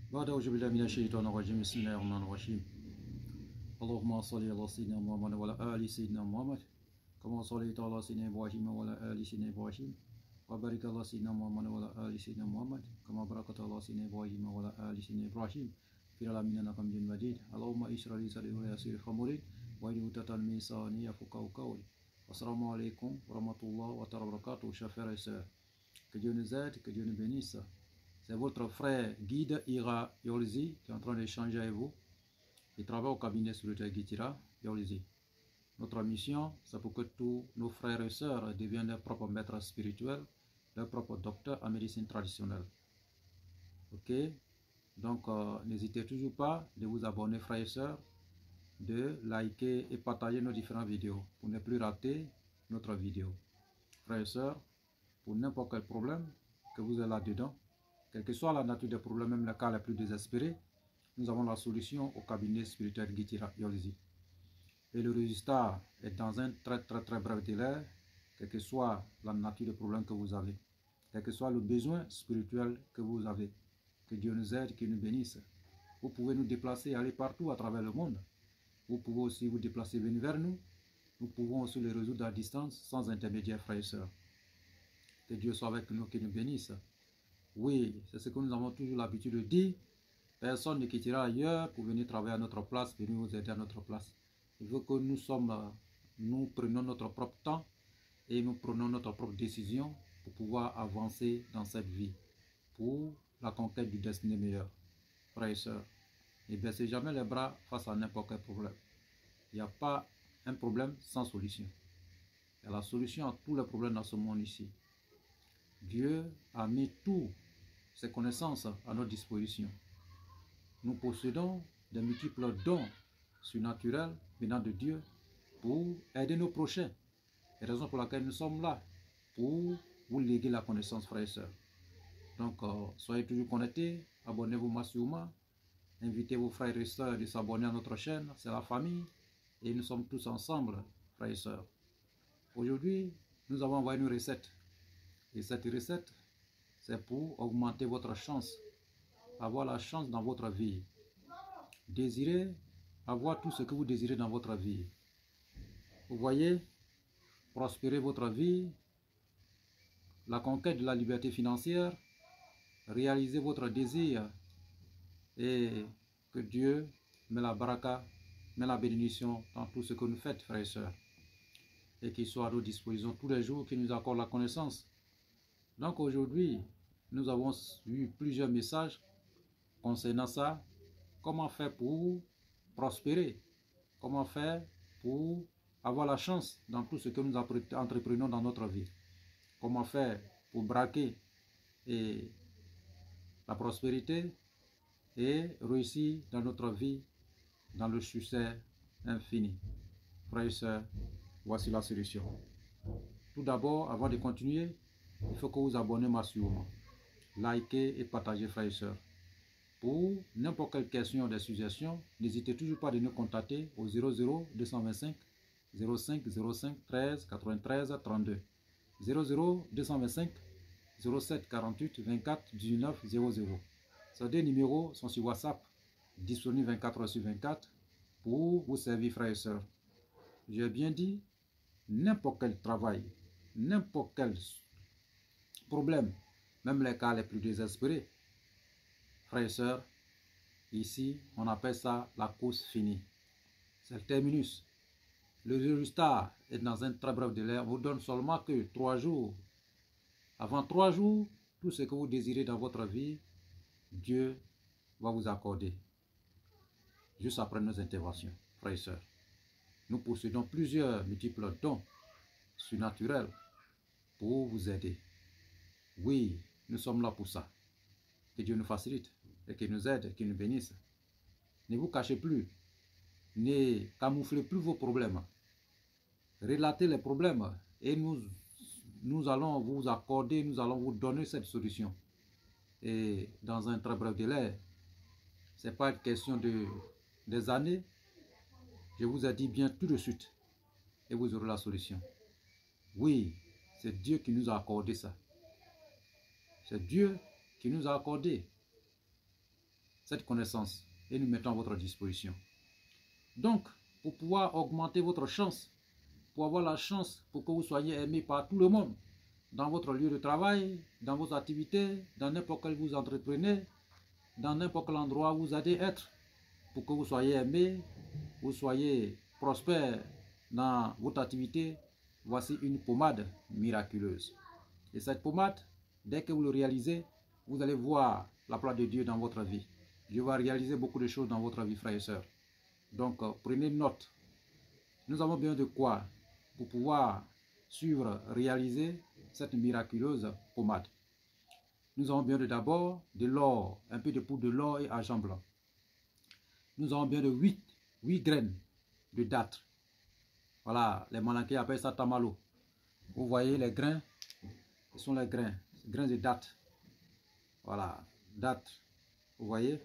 بعد أعوذ بالله من الشيطان الرجيم بسم الله الرحمن الرحيم اللهم صل على سيدنا محمد وعلى آل سيدنا محمد كما صليت على سيدنا إبراهيم وعلى آل سيدنا إبراهيم وبارك على سيدنا محمد وعلى آل سيدنا محمد كما باركت على سيدنا إبراهيم وعلى آل سيدنا إبراهيم في العالمين إنك حميد مجيد اللهم اشرح لي صدري ويسر لي أمري واحلل عقدة من لساني يفقهوا قولي. Assalamu alaikum wa rahmatullah wa barakatuh, chers frères et sœurs. Que Dieu nous aide, que Dieu nous bénisse. C'est votre frère guide Ira Yolzi qui est en train d'échanger avec vous. Il travaille au cabinet spirituel Gitira Yolzi. Notre mission, c'est pour que tous nos frères et sœurs deviennent leurs propres maîtres spirituels, leurs propres docteurs en médecine traditionnelle. Ok? Donc, n'hésitez toujours pas de vous abonner, frères et sœurs, de liker et partager nos différentes vidéos pour ne plus rater notre vidéo. Frères et sœurs, pour n'importe quel problème que vous êtes là-dedans, quelle que soit la nature des problèmes, même les cas les plus désespérés, nous avons la solution au cabinet spirituel Gitira Yolzi. Et le résultat est dans un très bref délai, quelle que soit la nature des problèmes que vous avez, quel que soit le besoin spirituel que vous avez. Que Dieu nous aide, qu'il nous bénisse. Vous pouvez nous déplacer et aller partout à travers le monde. Vous pouvez aussi vous déplacer, venir vers nous. Nous pouvons aussi les résoudre à distance, sans intermédiaire, frères et sœurs. Que Dieu soit avec nous, qu'il nous bénisse. Oui, c'est ce que nous avons toujours l'habitude de dire. Personne ne quittera ailleurs pour venir travailler à notre place, venir nous aider à notre place. Il faut que nous prenions notre propre temps et nous prenons notre propre décision pour pouvoir avancer dans cette vie, pour la conquête du destin meilleur. Frères et sœurs, ne baissez jamais les bras face à n'importe quel problème. Il n'y a pas un problème sans solution. Il y a la solution à tous les problèmes dans ce monde ici. Dieu a mis toutes ses connaissances à notre disposition. Nous possédons des multiples dons surnaturels venant de Dieu pour aider nos prochains. C'est la raison pour laquelle nous sommes là, pour vous léguer la connaissance, frères et sœurs. Donc, soyez toujours connectés, abonnez-vous massivement, invitez vos frères et sœurs de s'abonner à notre chaîne, c'est la famille, et nous sommes tous ensemble, frères et sœurs. Aujourd'hui, nous avons envoyé une recette. Et cette recette, c'est pour augmenter votre chance, avoir la chance dans votre vie. Désirez avoir tout ce que vous désirez dans votre vie. Vous voyez, prospérer votre vie, la conquête de la liberté financière, réaliser votre désir et que Dieu met la baraka, met la bénédiction dans tout ce que nous faites, frères et sœurs. Et qu'il soit à nos dispositions tous les jours, qu'il nous accorde la connaissance. Donc aujourd'hui, nous avons eu plusieurs messages concernant ça. Comment faire pour prospérer? Comment faire pour avoir la chance dans tout ce que nous entreprenons dans notre vie? Comment faire pour braquer et la prospérité et réussir dans notre vie, dans le succès infini? Frères et sœurs, voici la solution. Tout d'abord, avant de continuer, il faut que vous abonnez massivement, likez et partagez, frères et sœurs. Pour n'importe quelle question ou des suggestions, n'hésitez toujours pas de nous contacter au 00 225 05 05 13 93 32 00 225 07 48 24 19 00. Ces deux numéros sont sur WhatsApp, disponibles 24 heures sur 24 pour vous servir, frères et sœurs. J'ai bien dit, n'importe quel travail, n'importe quel problème, même les cas les plus désespérés, frères et sœurs, ici, on appelle ça la course finie. C'est le terminus. Le résultat est dans un très bref délai. On vous donne seulement que 3 jours. Avant 3 jours, tout ce que vous désirez dans votre vie, Dieu va vous accorder. Juste après nos interventions, frères et sœurs. Nous possédons plusieurs multiples dons surnaturels pour vous aider. Oui, nous sommes là pour ça. Que Dieu nous facilite et qu'il nous aide, qu'il nous bénisse. Ne vous cachez plus. Ne camouflez plus vos problèmes. Relatez les problèmes et nous allons vous accorder, nous allons vous donner cette solution. Et dans un très bref délai, ce n'est pas une question des années. Je vous ai dit bien tout de suite et vous aurez la solution. Oui, c'est Dieu qui nous a accordé ça. C'est Dieu qui nous a accordé cette connaissance et nous mettons à votre disposition. Donc, pour pouvoir augmenter votre chance, pour avoir la chance pour que vous soyez aimé par tout le monde, dans votre lieu de travail, dans vos activités, dans n'importe quel vous entreprenez, dans n'importe quel endroit où vous allez être, pour que vous soyez aimé, vous soyez prospère dans votre activité, voici une pommade miraculeuse. Et cette pommade, dès que vous le réalisez, vous allez voir la gloire de Dieu dans votre vie. Dieu va réaliser beaucoup de choses dans votre vie, frères et sœurs. Donc, prenez note. Nous avons besoin de quoi pour pouvoir suivre, réaliser cette miraculeuse pommade? Nous avons besoin d'abord de l'or, un peu de poudre de l'or et argent blanc. Nous avons besoin de 8 graines de dattes. Voilà, les Malankais appellent ça tamalo. Vous voyez les grains, ce sont les grains de dattes. Voilà, dattes, vous voyez?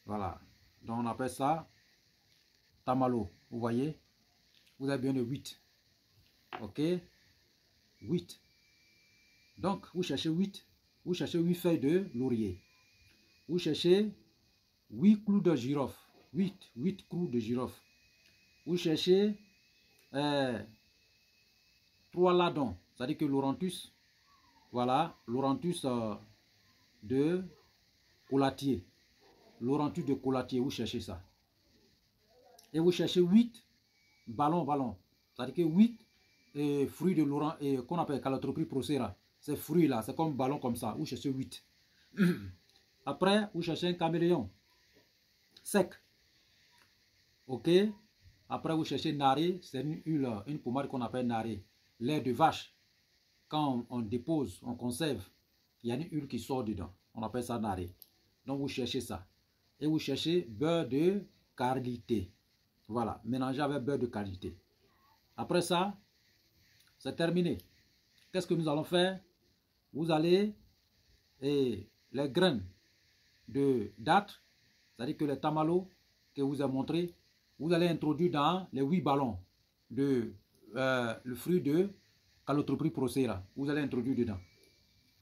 Voilà, donc on appelle ça tamalo, vous voyez? Vous avez besoin de 8. Ok? 8. Donc, vous cherchez 8. Vous cherchez 8 feuilles de laurier. Vous cherchez 8 clous de girofle. 8 clous de girofle. Vous cherchez 3 ladons. C'est-à-dire que l'orantus, voilà, l'orantus de colatier. L'orantus de colatier, vous cherchez ça. Et vous cherchez 8 ballons. C'est-à-dire que 8 fruits de l'orange, qu'on appelle Calotropis procera. Ces fruits-là, c'est comme ballon comme ça. Vous cherchez 8. Après, vous cherchez un caméléon sec. Ok. Après, vous cherchez naré. C'est une huile, une pommade qu'on appelle naré. Lait de vache. Quand on dépose, on conserve, il y a une huile qui sort dedans. On appelle ça naré. Donc, vous cherchez ça. Et vous cherchez beurre de qualité. Voilà. Mélangez avec beurre de qualité. Après ça, c'est terminé. Qu'est-ce que nous allons faire? Vous allez, les graines de dattes, c'est-à-dire que les tamalos que vous avez montré, vous allez introduire dans les 8 ballons de le fruit de Calotropis procera. Vous allez introduire dedans.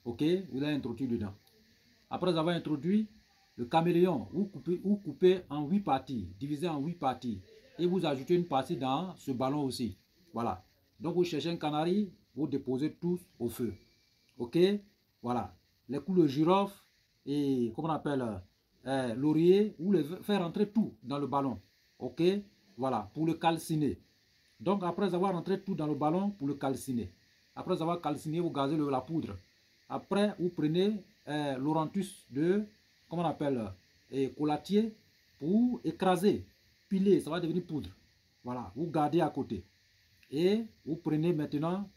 Ok? Vous allez introduire dedans. Après avoir introduit le caméléon, vous coupez en 8 parties, divisé en 8 parties. Et vous ajoutez une partie dans ce ballon aussi. Voilà. Donc vous cherchez un canari, vous déposez tous au feu. Ok? Voilà. Les coups de girofle et, comment on appelle, laurier, vous les faites rentrer tout dans le ballon. Ok? Voilà. Pour le calciner. Donc après avoir rentré tout dans le ballon, pour le calciner. Après avoir calciné, vous gazez la poudre. Après, vous prenez l'orantus de, comment on appelle, colatier pour écraser, piler, ça va devenir poudre. Voilà. Vous gardez à côté. Et vous prenez maintenant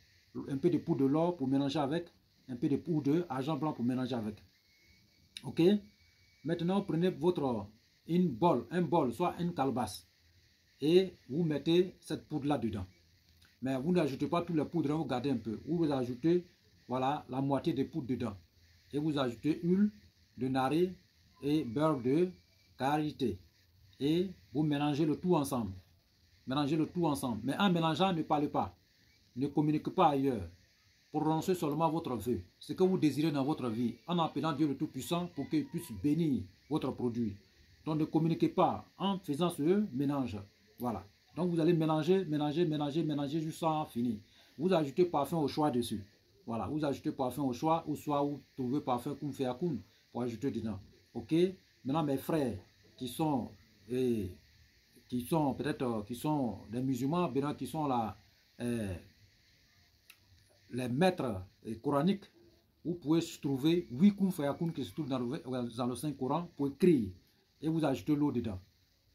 un peu de poudre de l'or pour mélanger avec, un peu de poudre d'argent blanc pour mélanger avec. Ok? Maintenant, vous prenez un bol, soit une calebasse, et vous mettez cette poudre là dedans. Mais vous n'ajoutez pas toutes les poudres, vous gardez un peu. Vous ajoutez, voilà, la moitié des poudres dedans. Et vous ajoutez huile de naré et beurre de karité. Et vous mélangez le tout ensemble. Mélangez le tout ensemble. Mais en mélangeant, ne parlez pas. Ne communiquez pas ailleurs. Prononcez seulement votre vœu. Ce que vous désirez dans votre vie. En appelant Dieu le Tout-Puissant pour qu'il puisse bénir votre produit. Donc ne communiquez pas en faisant ce mélange. Voilà. Donc vous allez mélanger jusqu'à finir. Vous ajoutez parfum au choix dessus. Voilà. Vous ajoutez parfum au choix. Ou soit vous trouvez parfum Koum Feakoun pour ajouter dedans. Ok. Maintenant mes frères qui sont peut-être qui sont des musulmans, qui sont là, les maîtres coraniques, vous pouvez trouver 8 Koum Feakoun qui se trouvent dans le Saint-Coran pour écrire et vous ajoutez l'eau dedans.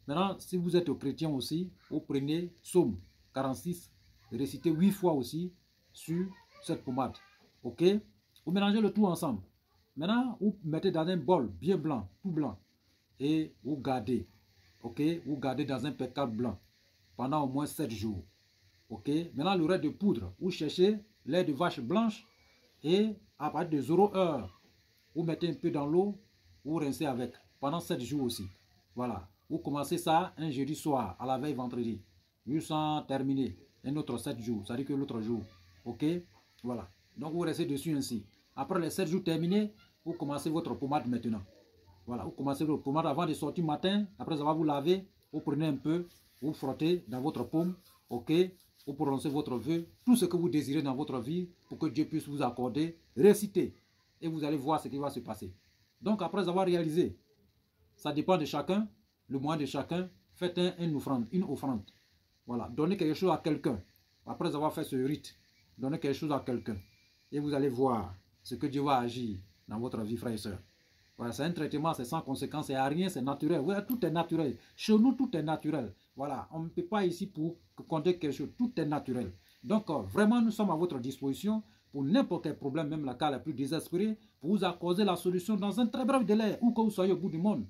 Maintenant, si vous êtes chrétien aussi, vous prenez Psaume 46, récitez 8 fois aussi sur cette pommade. Ok? Vous mélangez le tout ensemble. Maintenant, vous mettez dans un bol bien blanc, tout blanc, et vous gardez. Ok? Vous gardez dans un pétale blanc pendant au moins 7 jours. Ok? Maintenant, le reste de poudre, vous cherchez lait de vache blanche et à partir de 0 heure, vous mettez un peu dans l'eau, vous rincez avec pendant 7 jours aussi. Voilà. Vous commencez ça un jeudi soir, à la veille vendredi. Jusqu'à terminer un autre 7 jours, c'est-à-dire que l'autre jour. Ok? Voilà. Donc vous restez dessus ainsi. Après les 7 jours terminés, vous commencez votre pommade maintenant. Voilà, vous commencez votre pommade avant de sortir matin, après avoir vous lavé, vous prenez un peu, vous frottez dans votre paume, ok, vous prononcez votre vœu, tout ce que vous désirez dans votre vie pour que Dieu puisse vous accorder, récitez et vous allez voir ce qui va se passer. Donc après avoir réalisé, ça dépend de chacun, le moyen de chacun, faites une offrande. Voilà, donnez quelque chose à quelqu'un. Après avoir fait ce rite, donnez quelque chose à quelqu'un. Et vous allez voir ce que Dieu va agir dans votre vie, frères et sœurs. Voilà, c'est un traitement, c'est sans conséquence, c'est à rien, c'est naturel. Voilà, tout est naturel. Chez nous, tout est naturel. Voilà, on ne peut pas ici pour compter quelque chose. Tout est naturel. Donc, vraiment, nous sommes à votre disposition pour n'importe quel problème, même la cas la plus désespérée, pour vous accorder la solution dans un très bref délai, où que vous soyez au bout du monde.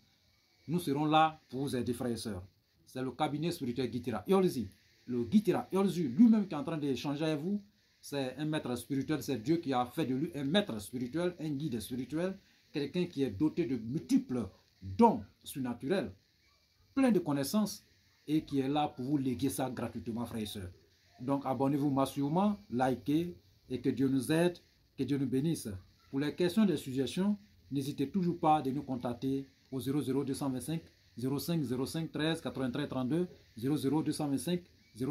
Nous serons là pour vous aider, frères et sœurs. C'est le cabinet spirituel Guitira Iolzi. Le Guitira Iolzi, lui-même qui est en train d'échanger avec vous, c'est un maître spirituel, c'est Dieu qui a fait de lui un maître spirituel, un guide spirituel, quelqu'un qui est doté de multiples dons surnaturels, plein de connaissances, et qui est là pour vous léguer ça gratuitement, frères et sœurs. Donc abonnez-vous massivement, likez, et que Dieu nous aide, que Dieu nous bénisse. Pour les questions et suggestions, n'hésitez toujours pas de nous contacter au 00225 05 05 13 83 32 00225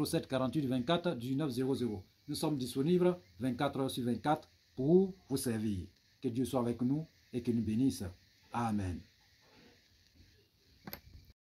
07 48 24 19 00. Nous sommes disponibles 24 heures sur 24 pour vous servir. Que Dieu soit avec nous et qu'il nous bénisse. Amen.